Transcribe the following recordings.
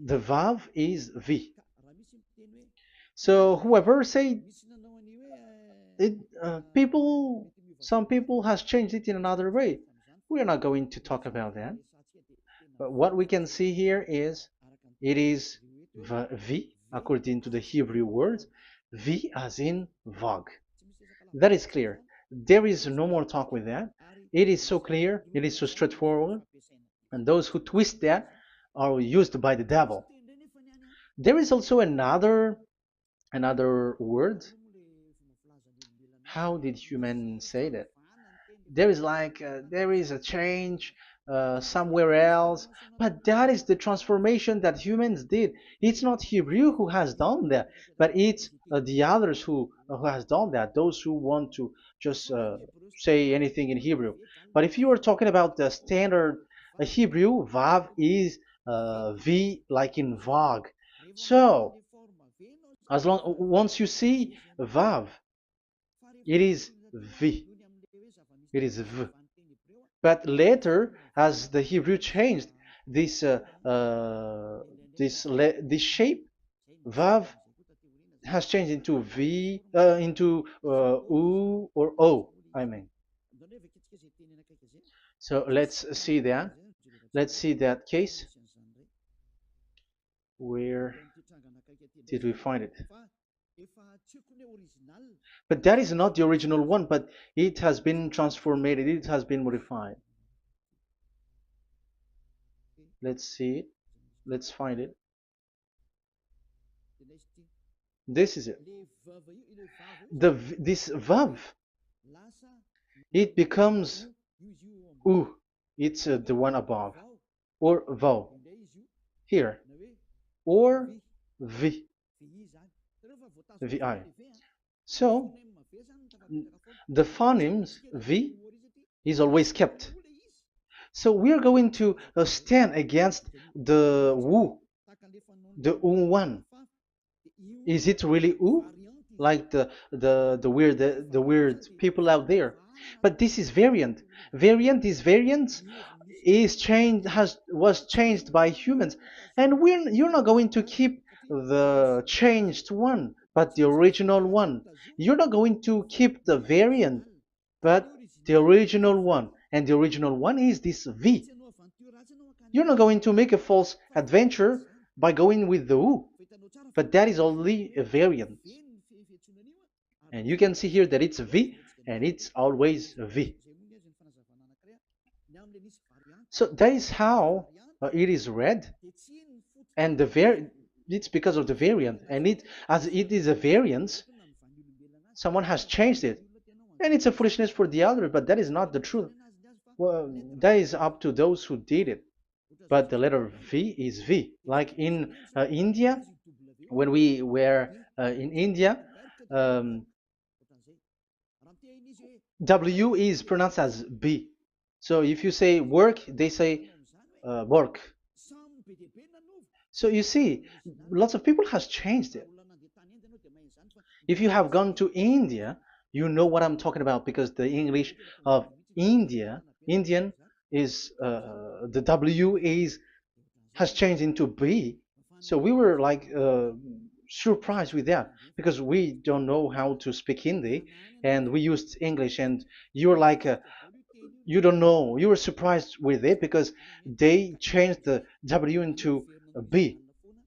The Vav is V. So whoever say it, some people has changed it in another way. We are not going to talk about that. But what we can see here is it is V according to the Hebrew words, V as in Vag. That is clear. There is no more talk with that. It is so clear. It is so straightforward. And those who twist that are used by the devil. There is also another word. How did human say that? There is there is a change somewhere else, but that is the transformation that humans did. It's not Hebrew who has done that, but it's the others who has done that. Those who want to just say anything in Hebrew. But if you are talking about the standard Hebrew, Vav is V like in Vag. So as long once you see Vav, it is V. It is V. But later, as the Hebrew changed, this this shape Vav has changed into V, into U or O. I mean. So let's see that. Let's see that case. Where did we find it? But that is not the original one, but it has been transformed, it has been modified. Let's see it. Let's find it. This is it. This vav, it becomes u. It's the one above, or vau here, or vi, vi. So the phonemes v is always kept. So we are going to stand against the wu, the u1. Is it really u? Like the weird people out there. But this is variant. This variant is changed was changed by humans, and you're not going to keep the changed one, but the original one. You're not going to keep the variant, but the original one, and the original one is this V. You're not going to make a false adventure by going with the U, but that is only a variant. And you can see here that it's V, and it's always a V. So that is how it is read, and it's because of the variant, and as it is a variance, someone has changed it, and it's a foolishness for the other, but that is not the truth. Well, that is up to those who did it. But the letter V is V. Like in India, when we were in India, W is pronounced as B. So if you say work, they say work. So you see, lots of people has changed it. If you have gone to India, you know what I'm talking about, because the English of Indian is the W has changed into B. So we were like surprised with that, because we don't know how to speak Hindi, and we used English, and you're like you don't know, you were surprised with it because they changed the W into a B.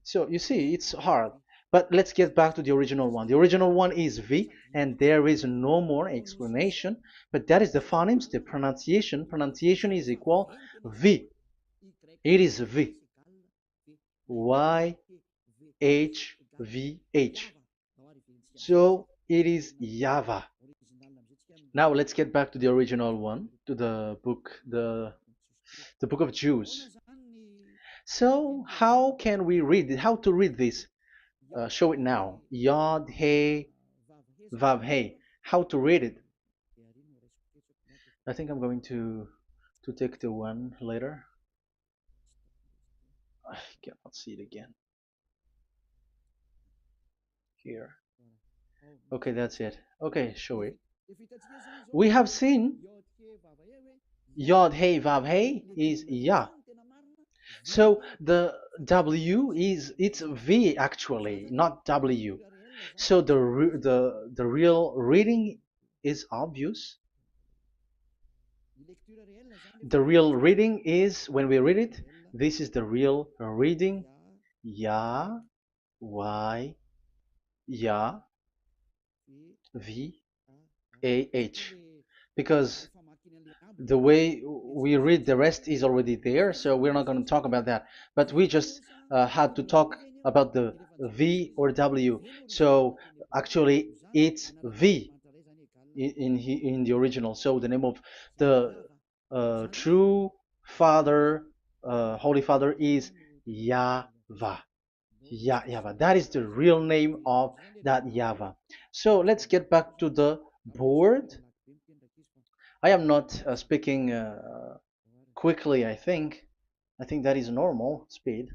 So you see, it's hard. But let's get back to the original one. The original one is V, and there is no more explanation. But that is the phonemes, the pronunciation. Pronunciation is equal V. It is V. Y H V H. So it is YAHVAH. Now let's get back to the original one, to the book, the book of Jews. So how can we read it? How to read this? Show it now. Yod He Vav He. How to read it? I think I'm going to take the one later. I cannot see it again. Here. Okay, that's it. Okay, show it. We have seen Yod He Vav He is Yah. So the W is it's V actually, not W. So the real reading is obvious. The real reading is when we read it. This is the real reading. Ya, Y, Ya, V, A, H. Because the way we read the rest is already there, so we're not going to talk about that. But we just had to talk about the V or W. So actually, it's V in the original. So the name of the true Father, Holy Father, is YAHVAH. YAHVAH. That is the real name of that YAHVAH. So let's get back to the board. I am not speaking quickly, I think. I think that is normal speed.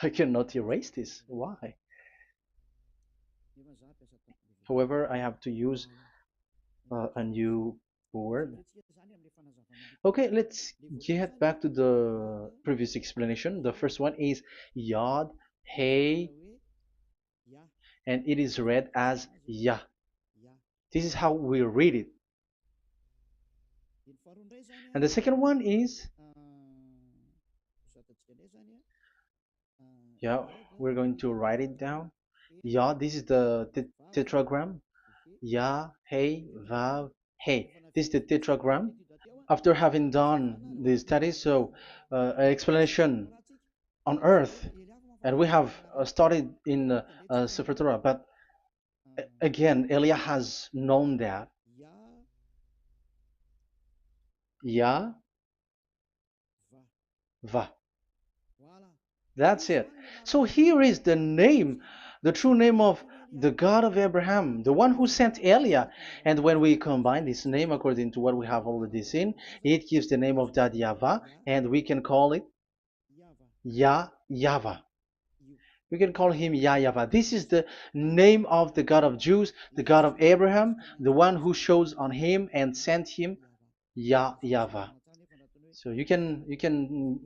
I cannot erase this. Why? However, I have to use a new board. Okay, let's get back to the previous explanation. The first one is Yod, Hey, and it is read as Yah. This is how we read it. And the second one is, yeah, we're going to write it down. Yah, this is the tetragram. Yah, Hey, Vav, Hey. This is the tetragram. After having done the study, so an explanation on earth, and we have started in Sefer Torah, but again, Elia has known that. Yah, Va. That's it. So here is the name, the true name of the God of Abraham, the one who sent Elia. And when we combine this name according to what we have already seen, it gives the name of that Yahvah, and we can call it Yahvah. We can call him YAHVAH. This is the name of the God of Jews, the God of Abraham, the one who shows on him and sent him, YAHVAH. So you can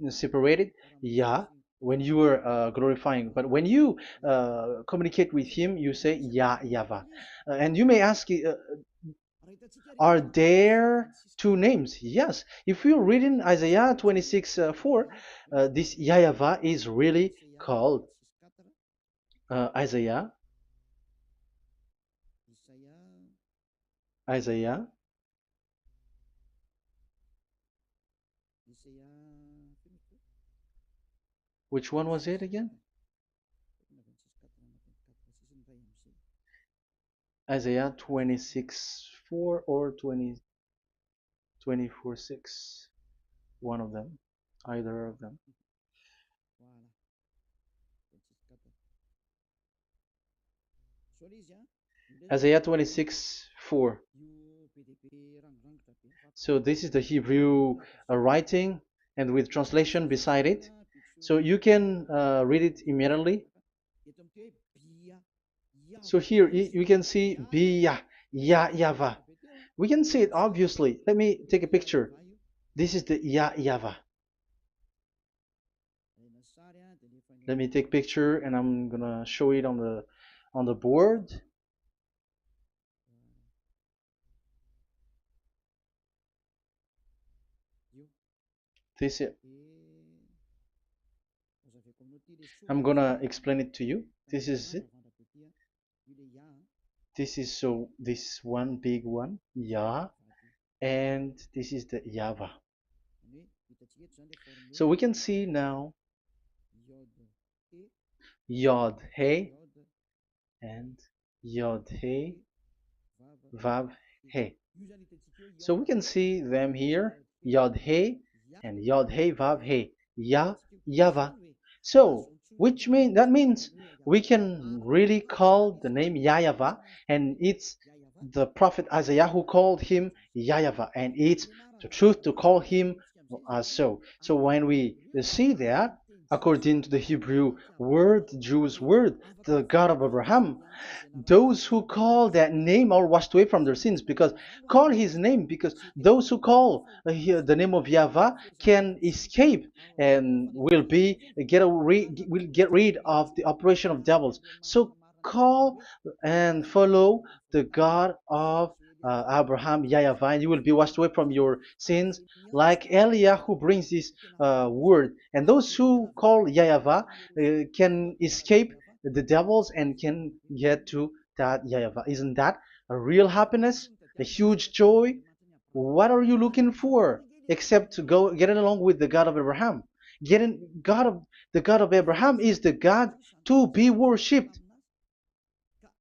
separate it, Yah, when you are glorifying, but when you communicate with him, you say YAHVAH. And you may ask, are there two names? Yes. If you read in Isaiah 26:4, this YAHVAH is really called Isaiah, Isaiah. Which one was it again? Isaiah 26:4 or 24:6. One of them, either of them. Isaiah 26:4. So this is the Hebrew writing, and with translation beside it. So you can read it immediately. So here you can see Biyah, YAHVAH. We can see it obviously. Let me take a picture. This is the YAHVAH. Let me take picture and I'm gonna show it on the board. This is, I'm gonna explain it to you. This is it. This is so this one big one, Yah, and this is the YAHVAH. So we can see now Yod He and Yod He Vav He. So we can see them here, Yod He and Yod He Vav He, YAHVAH. So that means we can really call the name YAHVAH, and it's the prophet Isaiah who called him YAHVAH, and it's the truth to call him as so. So when we see that, according to the Hebrew word, the Jewish word, the God of Abraham. Those who call that name are washed away from their sins, because call his name, because those who call the name of Yahweh can escape and will get rid of the operation of devils. So call and follow the God of Abraham, Yahweh, and you will be washed away from your sins, like Eliah who brings this word. And those who call Yahweh can escape the devils and can get to that Yahweh. Isn't that a real happiness, a huge joy? What are you looking for except to go getting along with the God of Abraham? Getting God of the God of Abraham is the God to be worshipped.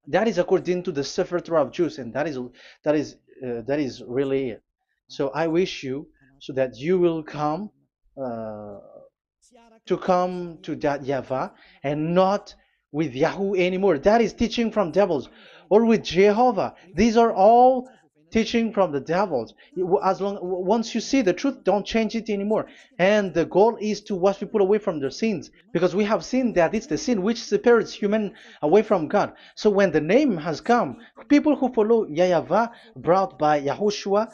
That is according to the Sefer Torah of Jews, and that is really it. So I wish you so that you will uh, come to that Yahweh and not with Yahoo anymore. That is teaching from devils, or with Jehovah. These are all teaching from the devils. As long once you see the truth, don't change it anymore. And the goal is to wash people away from their sins, because we have seen that it's the sin which separates human away from God. So when the name has come, people who follow Yahweh brought by Yahushua,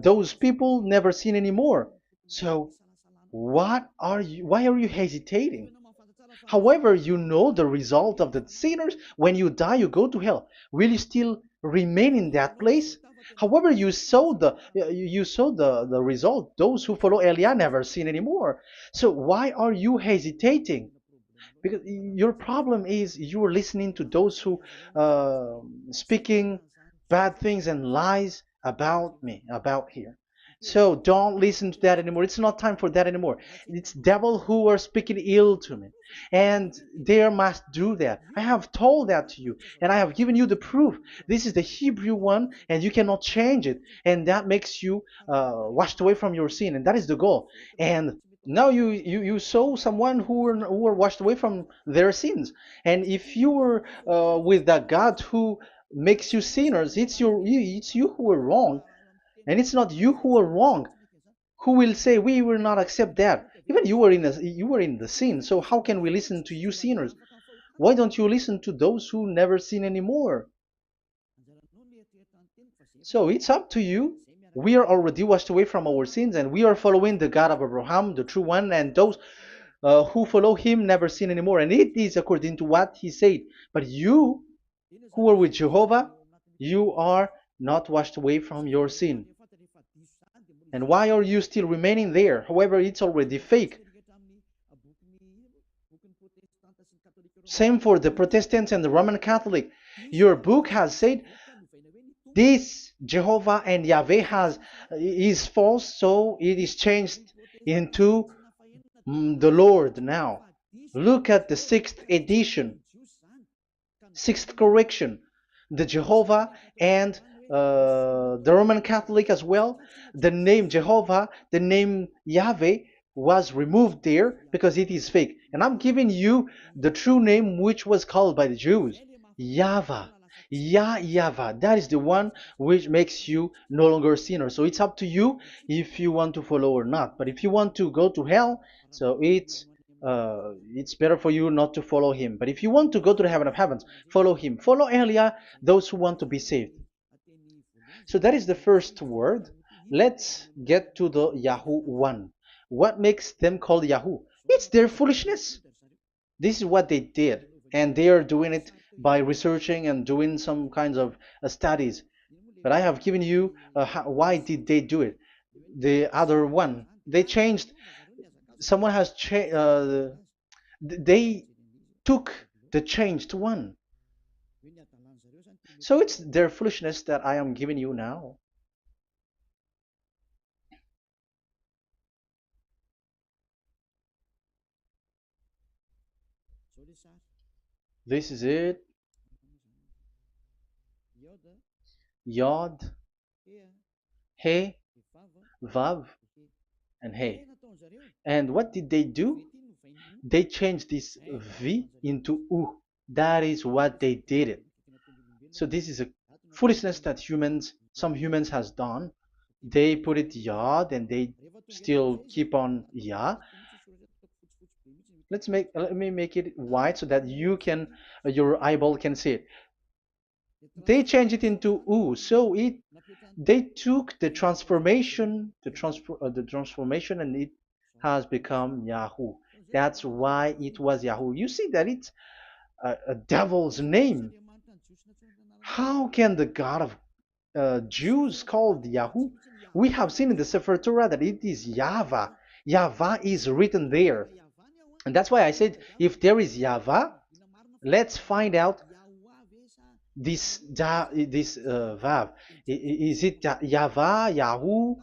those people never sin anymore. So why are you hesitating? However, you know the result of the sinners. When you die, you go to hell. Will you still remain in that place? However, you saw the result. Those who follow Eliah never sin anymore. So why are you hesitating? Because your problem is you're listening to those who speaking bad things and lies about me, about here. So don't listen to that anymore. It's not time for that anymore. It's devil who are speaking ill to me, and they must do that. I have told that to you, and I have given you the proof. This is the Hebrew one, and you cannot change it, and that makes you washed away from your sin, and that is the goal. And now you saw someone who were washed away from their sins, and if you were with that God who makes you sinners, it's you who are wrong, and it's not you who are wrong. Who will say we will not accept that? Even you were in the sin, so how can we listen to you sinners? Why don't you listen to those who never sin anymore? So it's up to you. We are already washed away from our sins, and we are following the God of Abraham, the true one, and those who follow him never sin anymore. And it is according to what he said. But you who are with Jehovah, you are not washed away from your sin. And why are you still remaining there? However, it's already fake. Same for the Protestants and the Roman Catholic. Your book has said this Jehovah and Yahweh is false, so it is changed into the Lord now. Look at the sixth edition, sixth correction. The Jehovah and the Roman Catholic as well. The name Jehovah, the name Yahweh was removed there because it is fake. And I'm giving you the true name which was called by the Jews, Yahvah. Yahvah. That is the one which makes you no longer a sinner. So it's up to you if you want to follow or not. But if you want to go to hell, so it's better for you not to follow him. But if you want to go to the heaven of heavens, follow him. Follow Elia, those who want to be saved. So that is the first word. Let's get to the Yahoo one. What makes them called Yahoo? It's their foolishness. This is what they did, and they are doing it by researching and doing some kinds of studies. But I have given you why did they do it. The other one, they changed. Someone has changed. They took the changed one. So it's their foolishness that I am giving you now. This is it. Yod, He, Vav, and He. And what did they do? They changed this V into U. That is what they did it. So this is a foolishness that some humans has done. They put it Yod and they still keep on Ya. let me make it white so that you can your eyeball can see it. They changed it into U, so it they took the transformation, the transformation, and it has become Yahoo. That's why it was Yahoo. You see that it's a devil's name. How can the God of Jews called Yahoo? We have seen in the Sefer Torah that it is Yahvah. Yahvah is written there. And that's why I said if there is Yahvah, let's find out this Vav. Is it Yahvah, Yahoo?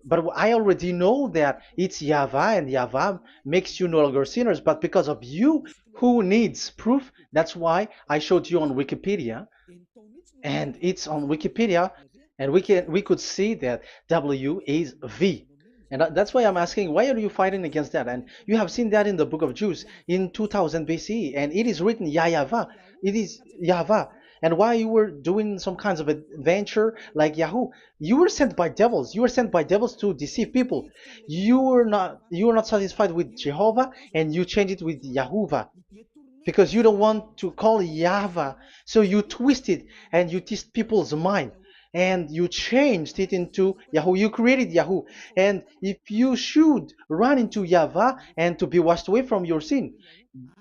But I already know that it's Yahvah, and Yahvah makes you no longer sinners. But because of you, who needs proof? That's why I showed you on Wikipedia, and it's on Wikipedia, and we could see that W is V. And that's why I'm asking, why are you fighting against that? And you have seen that in the book of Jude in 2000 BCE, and it is written Yahvah. It is Yahvah. And why you were doing some kinds of adventure like Yahoo? You were sent by devils. You were sent by devils to deceive people. You were not satisfied with Jehovah, and you changed it with Yahuwah because you don't want to call Yahvah. So you twist it and you twist people's mind and you changed it into Yahoo. You created Yahoo. And if you should run into Yahvah and to be washed away from your sin,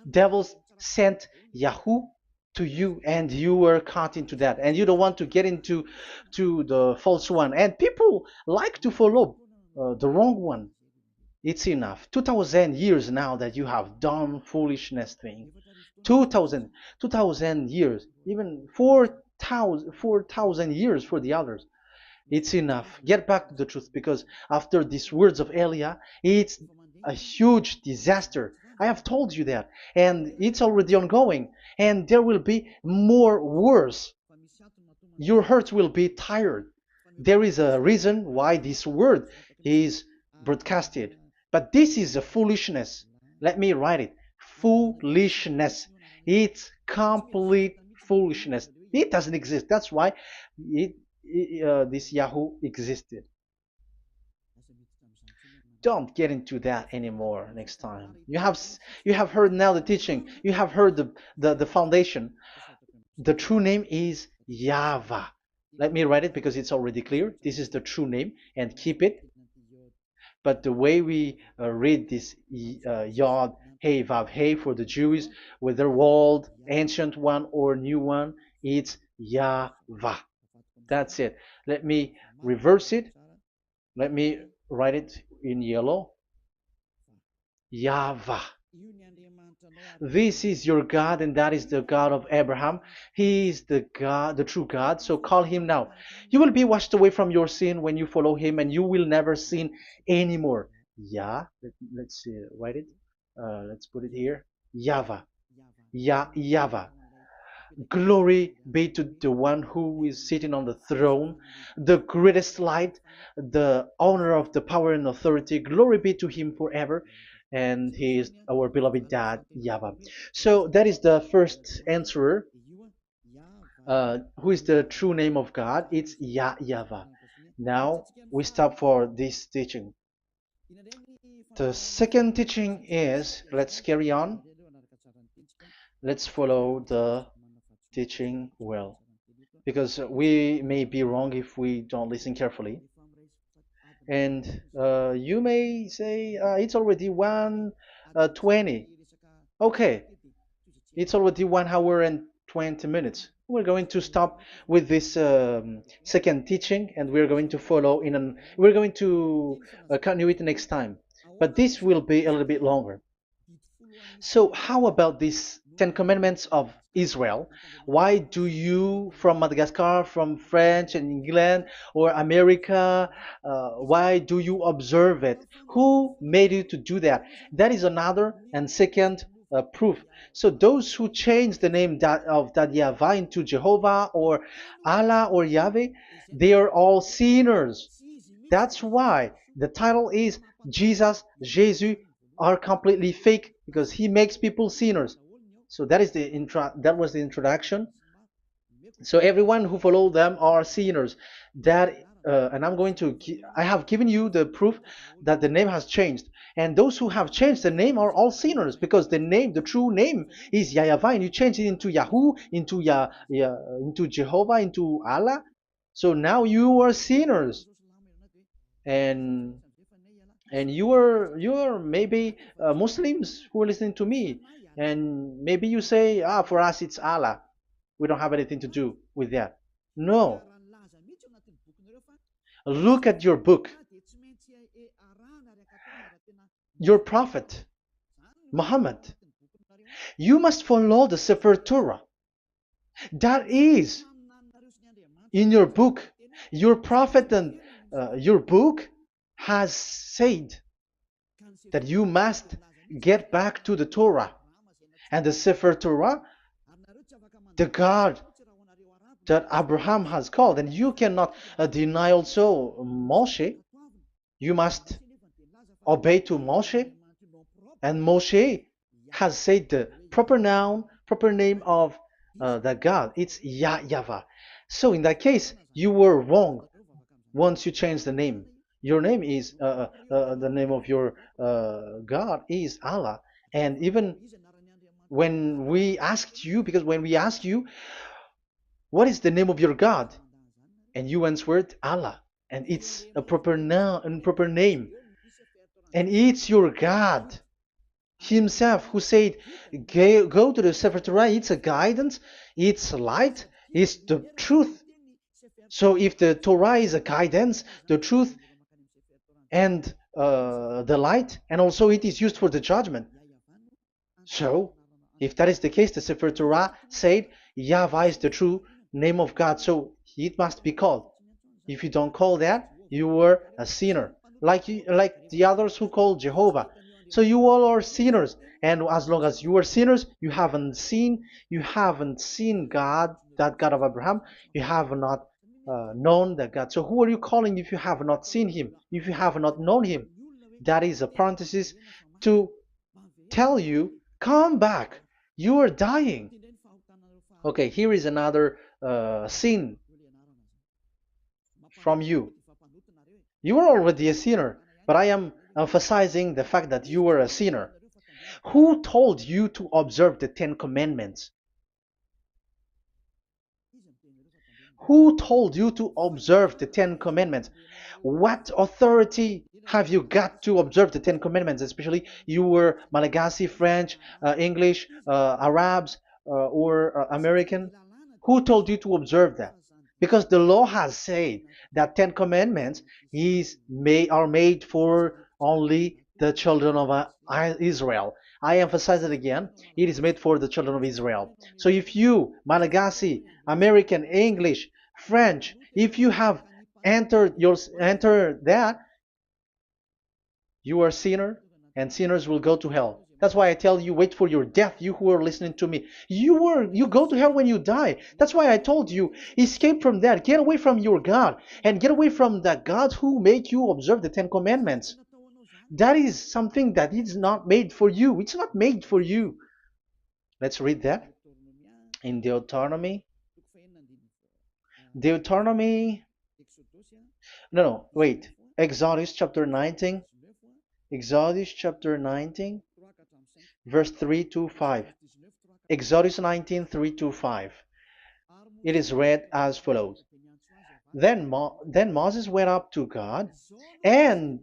devils sent Yahoo to you and you were caught into that and you don't want to get into the false one, and people like to follow the wrong one. It's enough. 2000 years now that you have done foolishness thing. 2000 years, even 4,000 years for the others. It's enough. Get back to the truth, because after these words of Elia, it's a huge disaster. I have told you that, and it's already ongoing, and there will be more worse. Your heart will be tired. There is a reason why this word is broadcasted. But this is a foolishness. Let me write it. Foolishness. It's complete foolishness. It doesn't exist. That's why this Yahoo existed. Don't get into that anymore next time. You have heard now the teaching. You have heard the foundation. The true name is Yahvah. Let me write it because it's already clear. This is the true name, and keep it. But the way we read this Yod, Hey, Vav, Hey for the Jews, whether old, ancient one or new one, it's Yahvah. That's it. Let me reverse it. Let me write it in yellow. Yahvah. This is your God, and that is the God of Abraham. He is the God, the true God. So call him now. You will be washed away from your sin when you follow him, and you will never sin anymore. Let's see, write it. Let's put it here. Yahvah. Yahvah. Glory be to the one who is sitting on the throne, the greatest light, the owner of the power and authority. Glory be to him forever. And he is our beloved dad, Yahvah. So that is the first answer. Who is the true name of God? It's Yahvah. Now we stop for this teaching. The second teaching is, let's carry on. Let's follow the teaching well, because we may be wrong if we don't listen carefully. And you may say it's already 1:20. Okay, it's already 1 hour and 20 minutes. We're going to stop with this second teaching, and we're going to follow we're going to continue it next time. But this will be a little bit longer. So how about these 10 commandments of Israel? Why do you from Madagascar, from France and England or America, why do you observe it? Who made you to do that? That is another and second proof. So those who change the name of Yahvah into Jehovah or Allah or Yahweh, they are all sinners. That's why the title is Jesus are completely fake, because he makes people sinners. So that was the introduction. So everyone who follow them are sinners. That and I'm going to I have given you the proof that the name has changed, and those who have changed the name are all sinners, because the name, the true name, is YAHVAH, and you change it into Yahoo, into into Jehovah, into Allah. So now you are sinners, and you are maybe Muslims who are listening to me, and maybe you say, ah, for us it's Allah. We don't have anything to do with that. No, look at your book, your prophet Muhammad. You must follow the Sefer Torah. That is in your book. Your prophet and your book has said that you must get back to the Torah. And the Sefer Torah, the God that Abraham has called, and you cannot deny also Moshe. You must obey to Moshe, and Moshe has said the proper noun, proper name of the God. It's YAHVAH. So in that case, you were wrong once you change the name. Your name is the name of your God is Allah. And even when we asked you, because when we asked you, what is the name of your God? And you answered Allah, and it's a proper noun and proper name, and it's your God Himself who said, "Go to the Sefer Torah." It's a guidance, it's light, it's the truth. So if the Torah is a guidance, the truth, and the light, and also it is used for the judgment. So if that is the case, the Sefer Torah said YAHVAH is the true name of God, so it must be called. If you don't call that, you were a sinner, like the others who call Jehovah. So you all are sinners, and as long as you are sinners, you haven't seen God, that God of Abraham. You have not known that God. So who are you calling if you have not seen Him? If you have not known Him? That is a parenthesis to tell you, come back. You are dying. Okay, here is another sin from you. You are already a sinner, but I am emphasizing the fact that you are a sinner. Who told you to observe the 10 Commandments? Who told you to observe the 10 Commandments? What authority have you got to observe the 10 Commandments? Especially you were Malagasy, French, English, Arabs, or American. Who told you to observe that? Because the law has said that 10 Commandments are made for only the children of Israel. I emphasize it again. It is made for the children of Israel. So if you, Malagasy, American, English, French, if you have entered that, you are a sinner, and sinners will go to hell. That's why I tell you, wait for your death, you who are listening to me. You go to hell when you die. That's why I told you, escape from that. Get away from your God, and get away from the God who made you observe the 10 Commandments. That is something that is not made for you. It's not made for you. Let's read that in Deuteronomy. Wait. Exodus chapter 19. Exodus chapter 19, verse 3 to 5. Exodus 19, 3 to 5. It is read as follows. Then Moses went up to God, and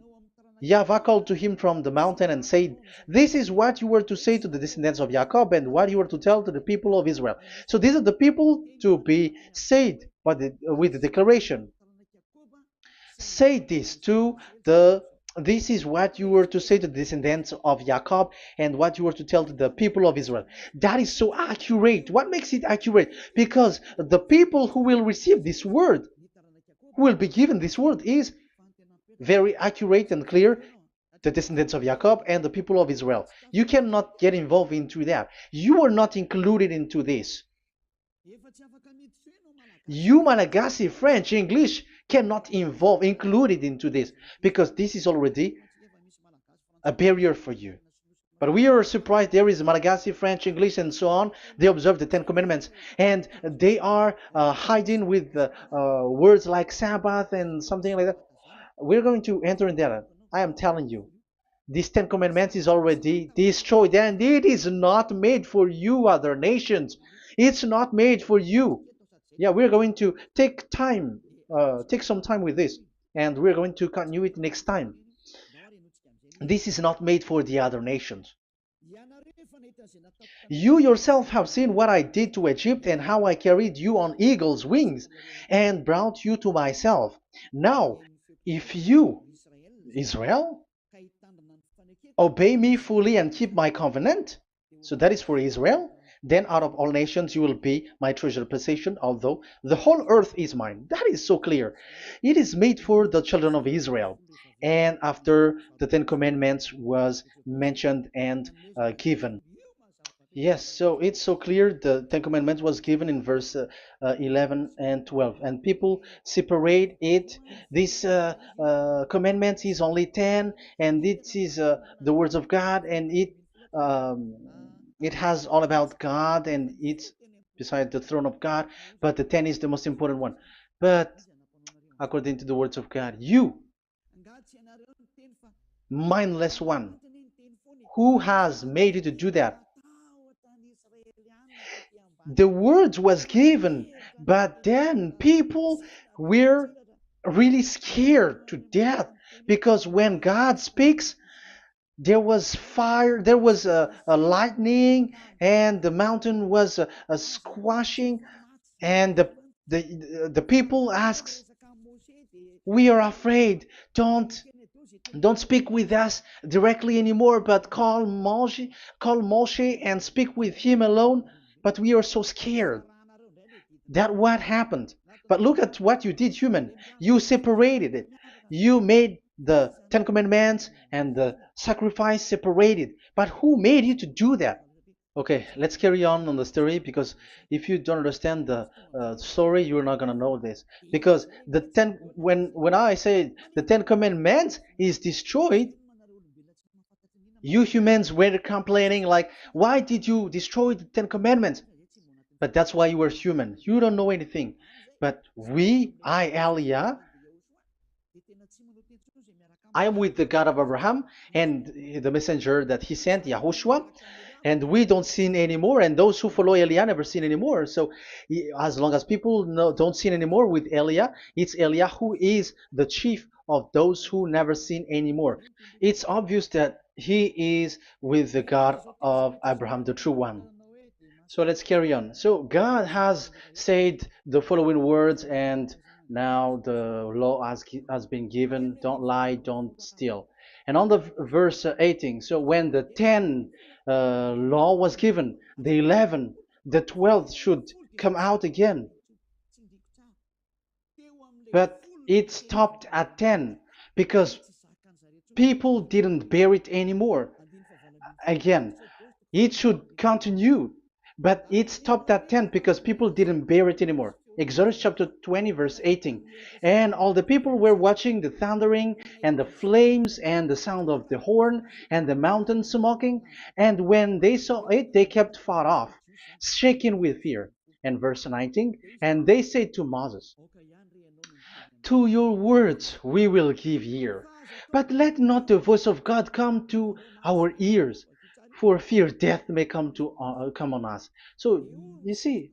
YAHVAH called to him from the mountain and said, "This is what you were to say to the descendants of Jacob, and what you were to tell to the people of Israel." So these are the people to be saved with the declaration. Say this to this is what you were to say to the descendants of Jacob, and what you were to tell to the people of Israel. That is so accurate. What makes it accurate? Because the people who will receive this word, who will be given this word, is very accurate and clear. The descendants of Jacob and the people of Israel. You cannot get involved into that. You are not included into this. You, Malagasy, French, English, cannot included into this, because this is already a barrier for you. But we are surprised there is Malagasy, French, English, and so on. They observe the Ten Commandments, and they are hiding with words like Sabbath and something like that. We're going to enter in there. I am telling you, this Ten Commandments is already destroyed, and it is not made for you, other nations. It's not made for you. Yeah, we're going to take some time with this, and we're going to continue it next time. This is not made for the other nations. You yourself have seen what I did to Egypt and how I carried you on eagle's wings and brought you to myself. Now, if you, Israel, obey me fully and keep my covenant, so that is for Israel, then out of all nations you will be my treasured possession, although the whole earth is mine. That is so clear. It is made for the children of Israel. And after the Ten Commandments was mentioned and given. Yes, so it's so clear. The Ten Commandments was given in verse 11 and 12, and people separate it. This commandment is only 10, and this is the words of God, and it has all about God, and it's beside the throne of God. But the 10 is the most important one. But according to the words of God, you, mindless one, who has made you to do that? The words was given, but then people were really scared to death because when God speaks, there was fire, there was a lightning, and the mountain was a squashing, and the people asks, "We are afraid. Don't speak with us directly anymore, but call Moshe and speak with him alone." But we are so scared. That what happened. But look at what you did, human. You separated it. You made the Ten Commandments and the sacrifice separated. But who made you to do that? Okay, let's carry on the story because if you don't understand the story, you're not gonna know this. Because when I say the Ten Commandments is destroyed, you humans were complaining like, why did you destroy the Ten Commandments? But that's why you were human. You don't know anything. But Elia, I am with the God of Abraham and the messenger that he sent, YAHOSHUAH, and we don't sin anymore. And those who follow Elia never sin anymore. So as long as people don't sin anymore with Elia, it's Elia who is the chief of those who never sin anymore. It's obvious that he is with the God of Abraham, the true one. So let's carry on. So God has said the following words, and now the law has been given: don't lie, don't steal. And on the verse 18, so when the 10 law was given, the 11, the 12th should come out again. But it stopped at 10 because people didn't bear it anymore. Again, it should continue, but it stopped at 10 because people didn't bear it anymore. Exodus chapter 20, verse 18. And all the people were watching the thundering and the flames and the sound of the horn and the mountain smoking. And when they saw it, they kept far off, shaking with fear. And verse 19, and they said to Moses, to your words we will give ear, but let not the voice of God come to our ears, for fear death may come on us. So you see,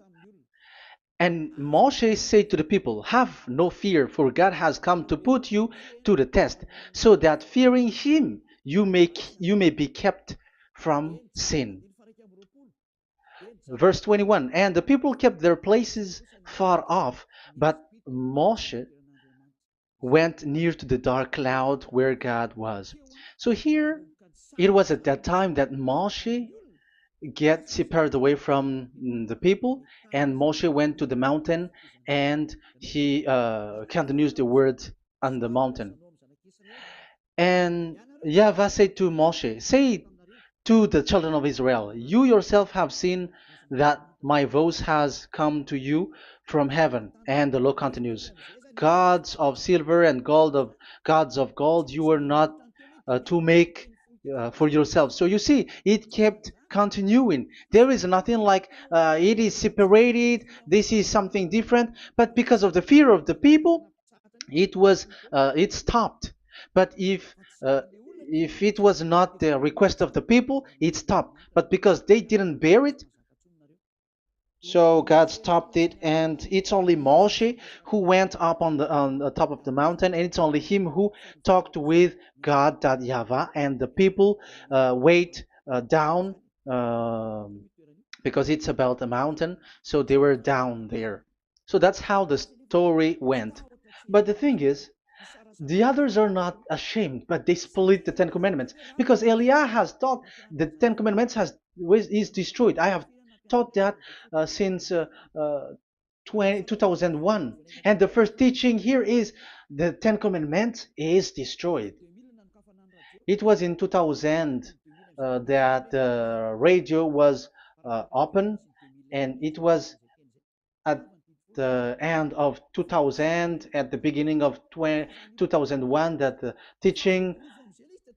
and Moshe said to the people, have no fear, for God has come to put you to the test, so that fearing him you may be kept from sin. Verse 21, and the people kept their places far off, but Moshe went near to the dark cloud where God was. So here, it was at that time that Moshe get separated away from the people, and Moshe went to the mountain, and he continues the word on the mountain. And YAHVAH said to Moshe, say to the children of Israel, you yourself have seen that my voice has come to you from heaven. And the law continues, gods of silver and gods of gold you were not to make for yourself. So you see, it kept continuing. There is nothing like it is separated. This is something different. But because of the fear of the people, it stopped. But if it was not the request of the people, it stopped. But because they didn't bear it, so God stopped it, and it's only Moshe who went up on the top of the mountain, and it's only him who talked with God, that YAHVAH, and the people wait down, because it's about a mountain, so they were down there. So that's how the story went. But the thing is, the others are not ashamed, but they split the Ten Commandments, because Eliah has taught the Ten Commandments is destroyed. I have taught that since 2001, and the first teaching here is the Ten Commandments is destroyed. It was in 2000 that the radio was open, and it was at the end of 2000, at the beginning of 2001, that the teaching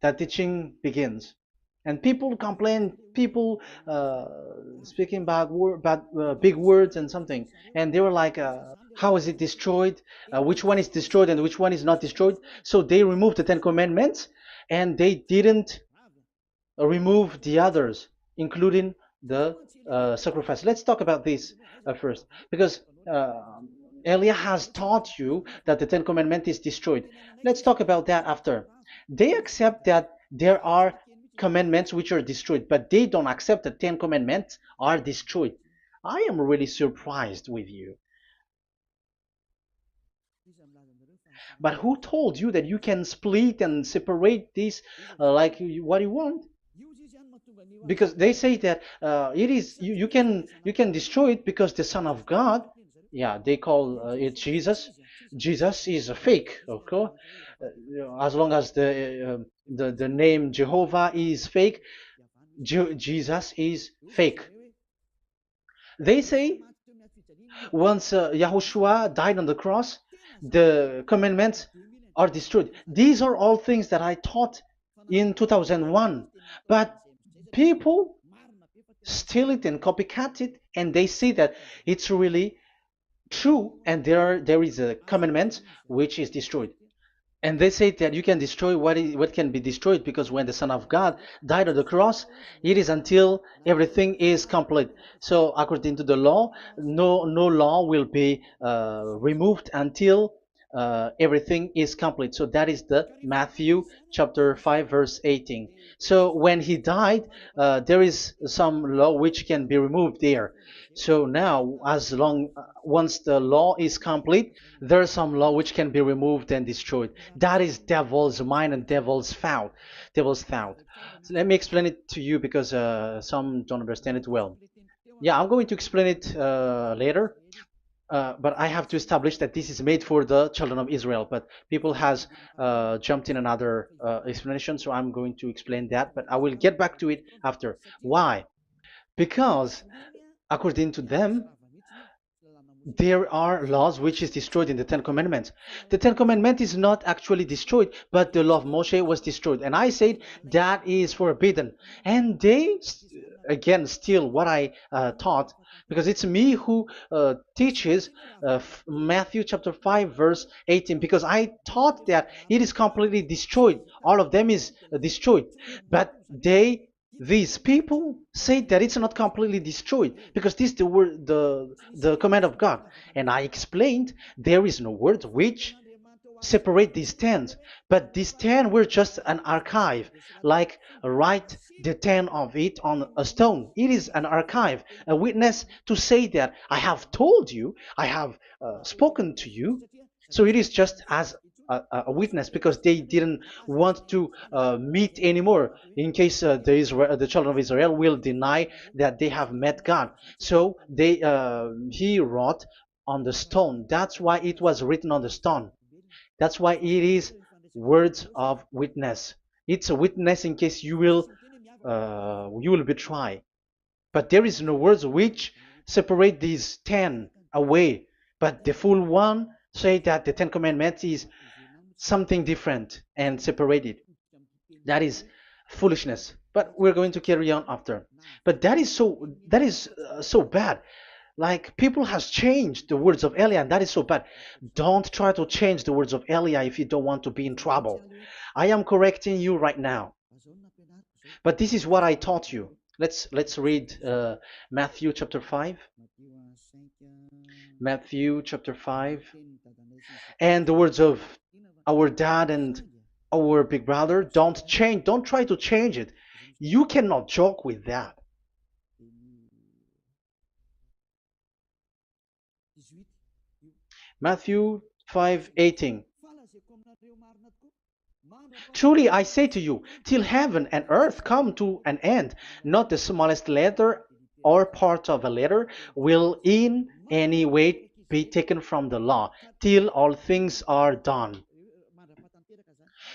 that teaching begins. And people complain, people speaking bad big words and something, and they were like, how is it destroyed, which one is destroyed and which one is not destroyed. So they removed the Ten Commandments, and they didn't remove the others, including the sacrifice. Let's talk about this first, because Elia has taught you that the Ten Commandments is destroyed. Let's talk about that after. They accept that there are commandments which are destroyed, but they don't accept that 10 commandments are destroyed. I am really surprised with you. But who told you that you can split and separate this like what you want? Because they say that it is you can destroy it because the Son of God, yeah, they call it Jesus. Jesus is a fake, of course. As long as the name Jehovah is fake, Jesus is fake. They say once Yahushua died on the cross, the commandments are destroyed. These are all things that I taught in 2001, but people steal it and copycat it, and they see that it's really true, and there is a commandment which is destroyed. And they say that you can destroy what can be destroyed, because when the Son of God died on the cross, it is until everything is complete. So according to the law, no law will be removed until everything is complete. So that is the Matthew chapter 5 verse 18. So when he died, there is some law which can be removed there. So now, as long once the law is complete, there's some law which can be removed and destroyed. That is devil's mind and devil's thought. Devil's thought. So let me explain it to you, because some don't understand it well. Yeah, I'm going to explain it later. But I have to establish that this is made for the children of Israel. But people has jumped in another explanation, so I'm going to explain that. But I will get back to it after. Why? Because according to them, there are laws which is destroyed in the Ten Commandments. The Ten Commandment is not actually destroyed, but the law of Moshe was destroyed. And I said that is forbidden. And they, again, steal what I taught, because it's me who teaches Matthew chapter 5 verse 18, because I taught that it is completely destroyed. All of them is destroyed. But these people say that it's not completely destroyed, because this is the word, the command of God. And I explained there is no word which separate these 10, but these 10 were just an archive, like write the 10 of it on a stone. It is an archive, a witness to say that I have told you, I have spoken to you. So it is just as a witness, because they didn't want to meet anymore, in case the children of Israel will deny that they have met God. So he wrote on the stone. That's why it was written on the stone. That's why it is words of witness. It's a witness in case you will betray. But there is no words which separate these 10 away. But the full one say that the Ten Commandments is something different and separated. That is foolishness. But we're going to carry on after. But that is so bad. Like people has changed the words of Elia, and that is so bad. Don't try to change the words of Elia if you don't want to be in trouble. I am correcting you right now. But this is what I taught you. Let's read Matthew chapter 5. Matthew chapter 5. And the words of our dad and our big brother, don't try to change it. You cannot joke with that. Matthew 5:18. Truly I say to you, till heaven and earth come to an end, not the smallest letter or part of a letter will in any way be taken from the law, till all things are done.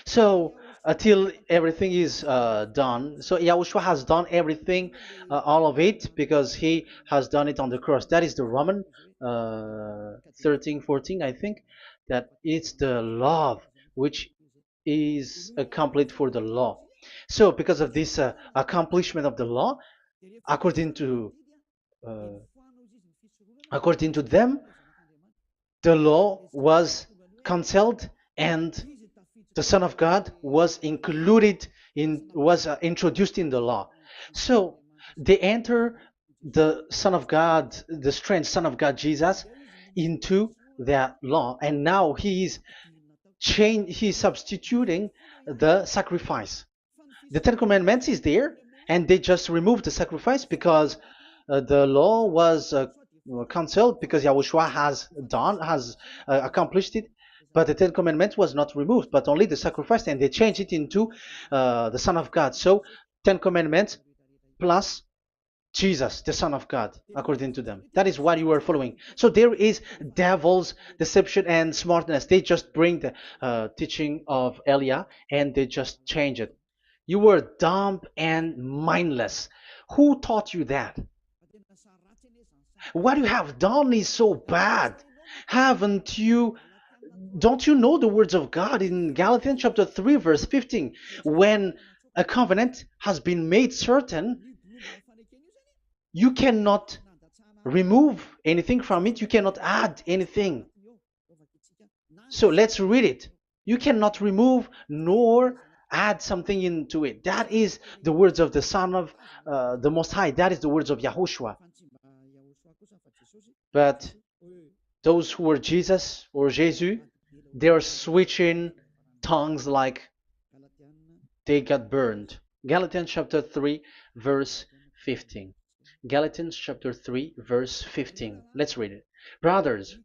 So until everything is done, so Yahushua has done everything, all of it, because he has done it on the cross. That is the Roman 13, 14, I think, that it's the love which is complete for the law. So because of this accomplishment of the law, according to uh, according to them, the law was cancelled and the Son of God was included in was introduced in the law. So they enter the Son of God, the strange Son of God Jesus, into that law, and now he's substituting the sacrifice. The Ten Commandments is there, and they just removed the sacrifice because the law was cancelled because Yahushua has accomplished it. But the Ten Commandments was not removed, but only the sacrifice, and they changed it into the Son of God. So Ten Commandments plus Jesus, the Son of God, according to them. That is what you are following. So there is devil's deception and smartness. They just bring the teaching of Elia and they just change it. You were dumb and mindless. Who taught you that? What you have done is so bad. Haven't you? Don't you know the words of God in Galatians chapter 3, verse 15? When a covenant has been made certain, you cannot remove anything from it, you cannot add anything. So let's read it. You cannot remove nor add something into it. That is the words of the Son of the Most High. That is the words of Yahushua. But those who were Jesus or Jesus, they are switching tongues like they got burned. Galatians chapter 3, verse 15. Galatians chapter 3, verse 15. Let's read it. Brothers,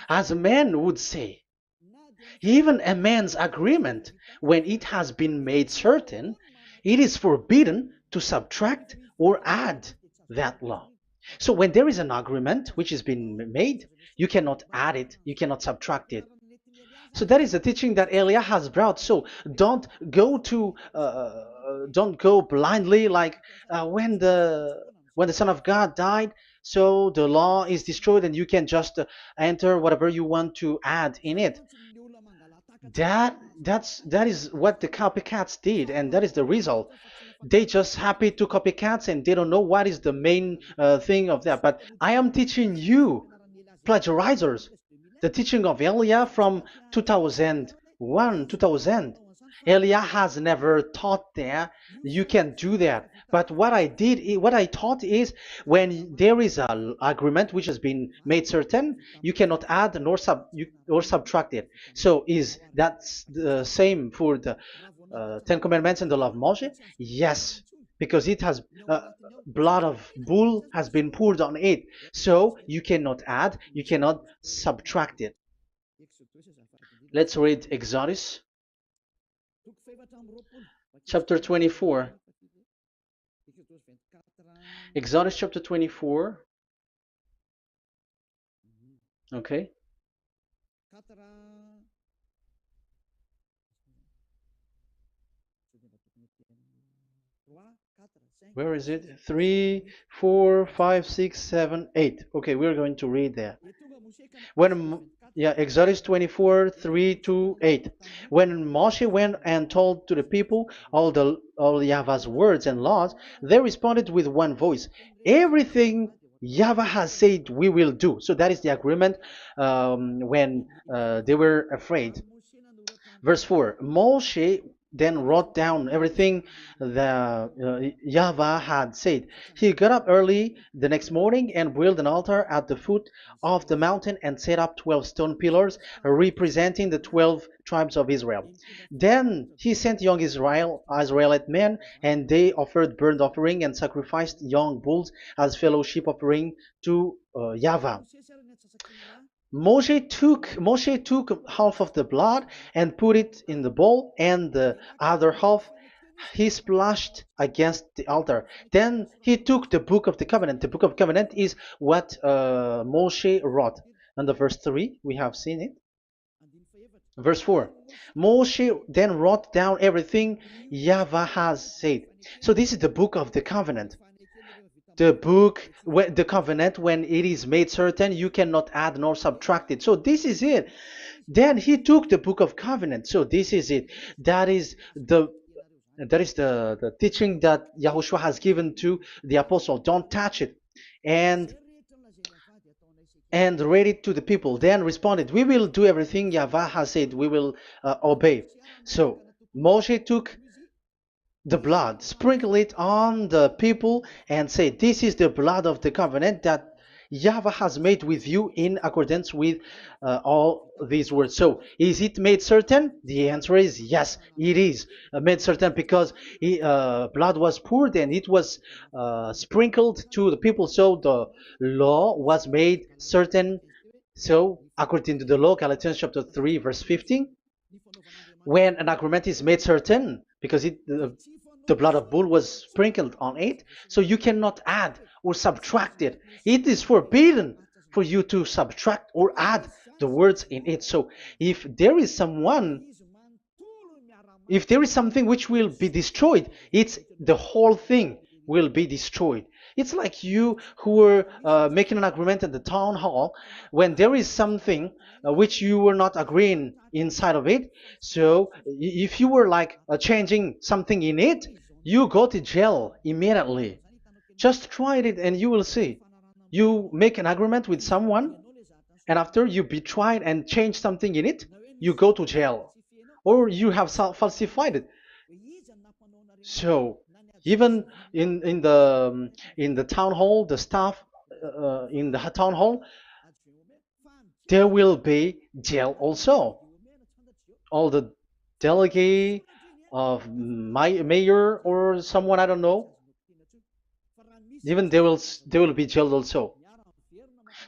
as a man would say, even a man's agreement, when it has been made certain, it is forbidden to subtract or add that law. So when there is an agreement which has been made, you cannot add it, you cannot subtract it. So that is the teaching that Elia has brought. So don't go blindly like when the Son of God died. So the law is destroyed, and you can just enter whatever you want to add in it. That is what the copycats did, and that is the result. They just happy to copycats, and they don't know what is the main thing of that. But I am teaching you, plagiarizers, the teaching of Elia from 2001, 2000. Elia has never taught that you can do that. But what I taught is when there is an agreement which has been made certain, you cannot add or subtract it. So is that the same for the Ten Commandments and the law of Moshe? Yes, because it has blood of bull has been poured on it. So you cannot add, you cannot subtract it. Let's read Exodus chapter 24. Exodus chapter 24. Okay. Where is it? 3, 4, 5, 6, 7, 8. Okay, we're going to read that. Yeah, Exodus 24, 3 to 8. When Moshe went and told to the people all Yahweh's words and laws, they responded with one voice. Everything Yahweh has said we will do. So that is the agreement when they were afraid. Verse 4, Moshe then wrote down everything that Yahweh had said. He got up early the next morning and built an altar at the foot of the mountain and set up 12 stone pillars representing the 12 tribes of Israel. Then he sent young Israelite men, and they offered burnt offering and sacrificed young bulls as fellowship offering to Yahweh. Moshe took half of the blood and put it in the bowl, and the other half he splashed against the altar. Then he took the book of the covenant. The book of covenant is what Moshe wrote. And the verse 3, we have seen it. Verse 4, Moshe then wrote down everything Yahweh has said. So this is the book of the covenant. The covenant, when it is made certain, you cannot add nor subtract it. So this is it. Then he took the book of covenant. So this is it. That is the teaching that Yahushua has given to the apostle. Don't touch it. And read it to the people. Then responded, we will do everything Yahweh has said. We will obey. So Moshe took the blood, sprinkle it on the people, and say, this is the blood of the covenant that Yahweh has made with you in accordance with all these words. So, is it made certain? The answer is yes, it is made certain, because blood was poured and it was sprinkled to the people. So, the law was made certain. So, according to the law, Galatians chapter 3, verse 15, when an agreement is made certain, because the blood of bull was sprinkled on it, so you cannot add or subtract it. It is forbidden for you to subtract or add the words in it. So if there is something which will be destroyed, it's the whole thing will be destroyed. It's like you who were making an agreement at the town hall, when there is something which you were not agreeing inside of it. So if you were like changing something in it, you go to jail immediately. Just try it and you will see. You make an agreement with someone, and after you betray and change something in it, you go to jail, or you have falsified it. So even in the town hall, the staff in the town hall, there will be jail also. All the delegate of my mayor or someone, I don't know, even they will be jailed also.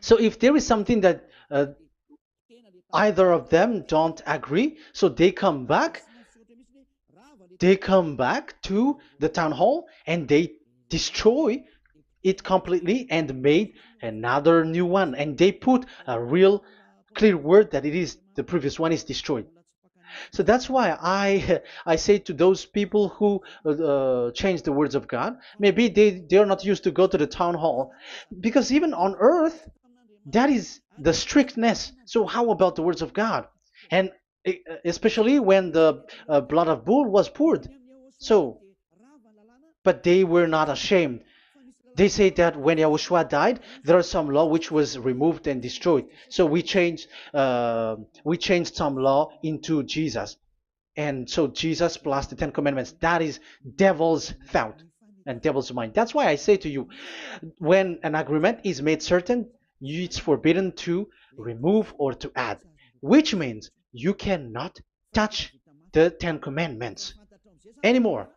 So if there is something that either of them don't agree, so they come back to the town hall and they destroy it completely and made another new one, and they put a real clear word that it is the previous one is destroyed. So that's why I say to those people who change the words of God, maybe they are not used to go to the town hall, because even on earth that is the strictness. So how about the words of God? And especially when the blood of bull was poured. So, but they were not ashamed. They say that when Yahushua died, there are some law which was removed and destroyed. So we changed some law into Jesus, and so Jesus plus the Ten Commandments. That is devil's thought and devil's mind. That's why I say to you, when an agreement is made certain, it's forbidden to remove or to add, which means you cannot touch the Ten Commandments anymore.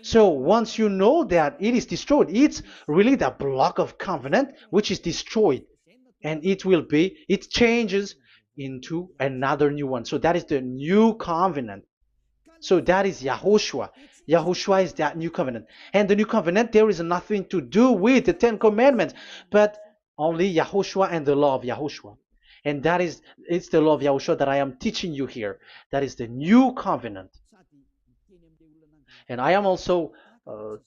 So once you know that it is destroyed, it's really the block of covenant which is destroyed, and it changes into another new one. So that is the new covenant. So that is Yahushua. Yahushua is that new covenant. And the new covenant, there is nothing to do with the Ten Commandments, but only Yahushua and the law of Yahushua. And it's the law of Yahushua that I am teaching you here. That is the new covenant. And I am also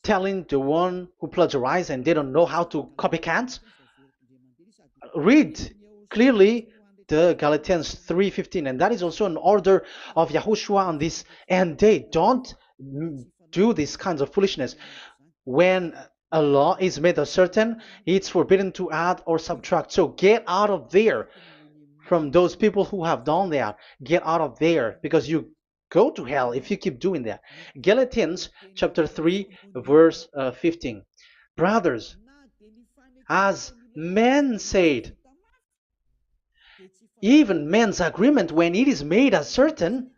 telling the one who plagiarized and they don't know how to copycat, read clearly the Galatians 3:15, and that is also an order of Yahushua on this end day. Don't do these kinds of foolishness. When a law is made uncertain, it's forbidden to add or subtract. So get out of there from those people who have done that. Get out of there, because you go to hell if you keep doing that. Galatians chapter 3 verse 15. Brothers, as men said, even men's agreement, when it is made as certain,